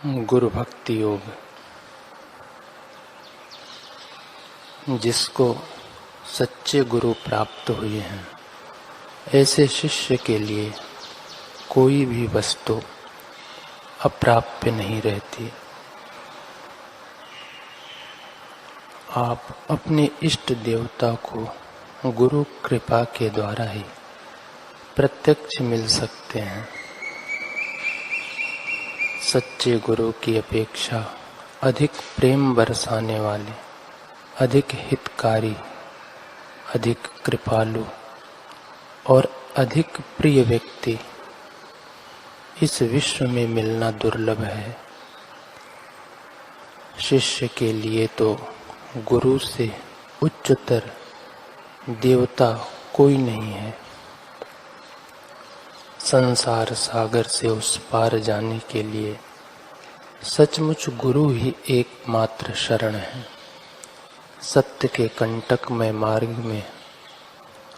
गुरु भक्ति योग। जिसको सच्चे गुरु प्राप्त हुए हैं, ऐसे शिष्य के लिए कोई भी वस्तु अप्राप्य नहीं रहती। आप अपने इष्ट देवता को गुरु कृपा के द्वारा ही प्रत्यक्ष मिल सकते हैं। सच्चे गुरु की अपेक्षा अधिक प्रेम बरसाने वाले, अधिक हितकारी, अधिक कृपालु और अधिक प्रिय व्यक्ति इस विश्व में मिलना दुर्लभ है। शिष्य के लिए तो गुरु से उच्चतर देवता कोई नहीं है। संसार सागर से उस पार जाने के लिए सचमुच गुरु ही एकमात्र शरण है। सत्य के कंटकमय मार्ग में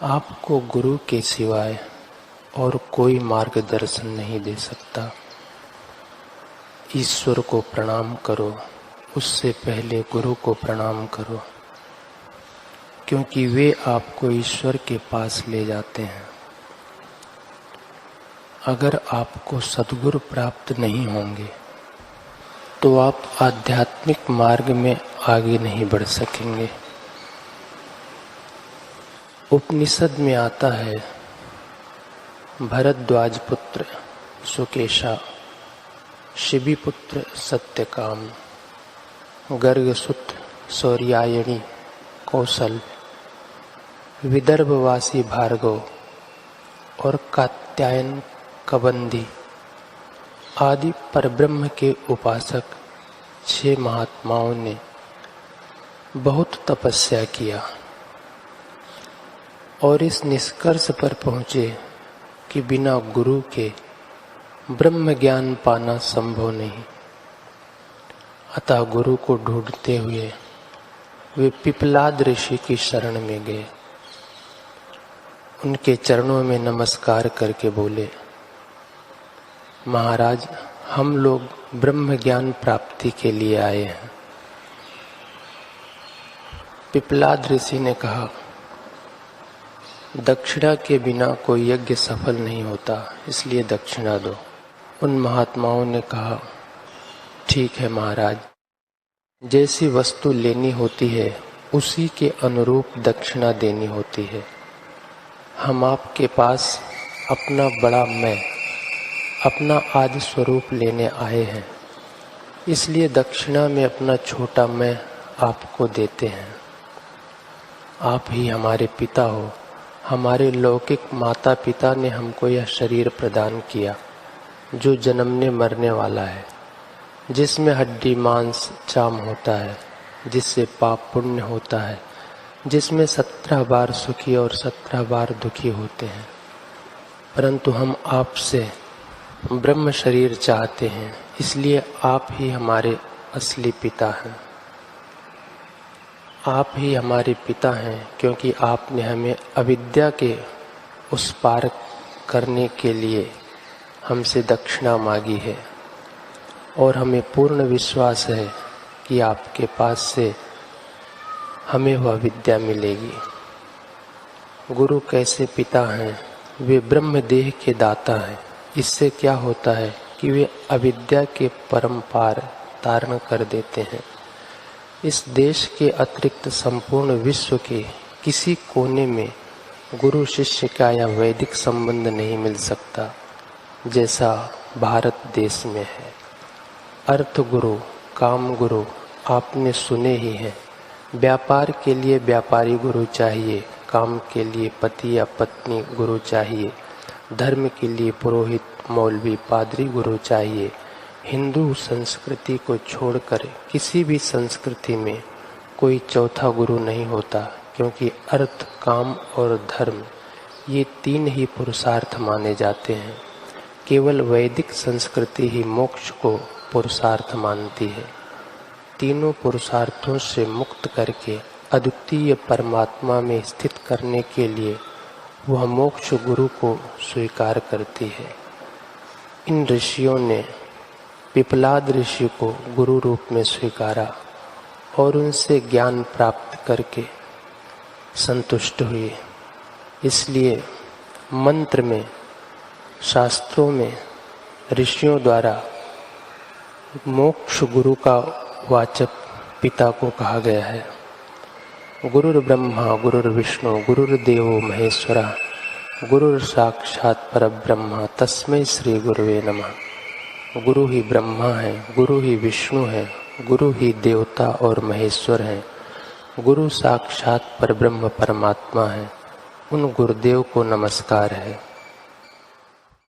आपको गुरु के सिवाय और कोई मार्गदर्शन नहीं दे सकता। ईश्वर को प्रणाम करो, उससे पहले गुरु को प्रणाम करो, क्योंकि वे आपको ईश्वर के पास ले जाते हैं। अगर आपको सद्गुरु प्राप्त नहीं होंगे तो आप आध्यात्मिक मार्ग में आगे नहीं बढ़ सकेंगे। उपनिषद में आता है, भरद्वाज पुत्र सुकेशा, शिबी पुत्र सत्यकाम, गर्गसुत सौर्यायणी कौशल, विदर्भवासी भार्गव और कात्यायन कबंधी आदि परब्रह्म के उपासक 6 महात्माओं ने बहुत तपस्या किया और इस निष्कर्ष पर पहुँचे कि बिना गुरु के ब्रह्म ज्ञान पाना संभव नहीं। अतः गुरु को ढूंढते हुए वे पिपलाद ऋषि की शरण में गए। उनके चरणों में नमस्कार करके बोले, महाराज, हम लोग ब्रह्म ज्ञान प्राप्ति के लिए आए हैं। पिपलाद ऋषि ने कहा, दक्षिणा के बिना कोई यज्ञ सफल नहीं होता, इसलिए दक्षिणा दो। उन महात्माओं ने कहा, ठीक है महाराज, जैसी वस्तु लेनी होती है उसी के अनुरूप दक्षिणा देनी होती है। हम आपके पास अपना बड़ा मैं, अपना आदि स्वरूप लेने आए हैं, इसलिए दक्षिणा में अपना छोटा मैं आपको देते हैं। आप ही हमारे पिता हो। हमारे लौकिक माता पिता ने हमको यह शरीर प्रदान किया जो जन्मने मरने वाला है, जिसमें हड्डी मांस चाम होता है, जिससे पाप पुण्य होता है, जिसमें 17 बार सुखी और 17 बार दुखी होते हैं। परंतु हम आपसे ब्रह्म शरीर चाहते हैं, इसलिए आप ही हमारे असली पिता हैं। आप ही हमारे पिता हैं क्योंकि आपने हमें अविद्या के उस पार करने के लिए हमसे दक्षिणा मांगी है और हमें पूर्ण विश्वास है कि आपके पास से हमें वह विद्या मिलेगी। गुरु कैसे पिता हैं? वे ब्रह्म देह के दाता हैं। इससे क्या होता है कि वे अविद्या के परम पार तारण कर देते हैं। इस देश के अतिरिक्त संपूर्ण विश्व के किसी कोने में गुरु शिष्य का या वैदिक संबंध नहीं मिल सकता जैसा भारत देश में है। अर्थ गुरु, काम गुरु आपने सुने ही हैं। व्यापार के लिए व्यापारी गुरु चाहिए, काम के लिए पति या पत्नी गुरु चाहिए, धर्म के लिए पुरोहित, मौलवी, पादरी गुरु चाहिए। हिंदू संस्कृति को छोड़कर किसी भी संस्कृति में कोई चौथा गुरु नहीं होता, क्योंकि अर्थ, काम और धर्म ये 3 ही पुरुषार्थ माने जाते हैं। केवल वैदिक संस्कृति ही मोक्ष को पुरुषार्थ मानती है। तीनों पुरुषार्थों से मुक्त करके अद्वितीय परमात्मा में स्थित करने के लिए वह मोक्ष गुरु को स्वीकार करती है। इन ऋषियों ने पिपलाद ऋषि को गुरु रूप में स्वीकारा और उनसे ज्ञान प्राप्त करके संतुष्ट हुए। इसलिए मंत्र में, शास्त्रों में ऋषियों द्वारा मोक्ष गुरु का वाचक पिता को कहा गया है। गुरुर्ब्रह्मा गुरुर्विष्णु गुरुर्देवो महेश्वरा गुरुर साक्षात परब्रह्म तस्मै श्री गुरुवे नमः। गुरु ही ब्रह्मा है, गुरु ही विष्णु है, गुरु ही देवता और महेश्वर है, गुरु साक्षात परब्रह्म परमात्मा है। उन गुरुदेव को नमस्कार है।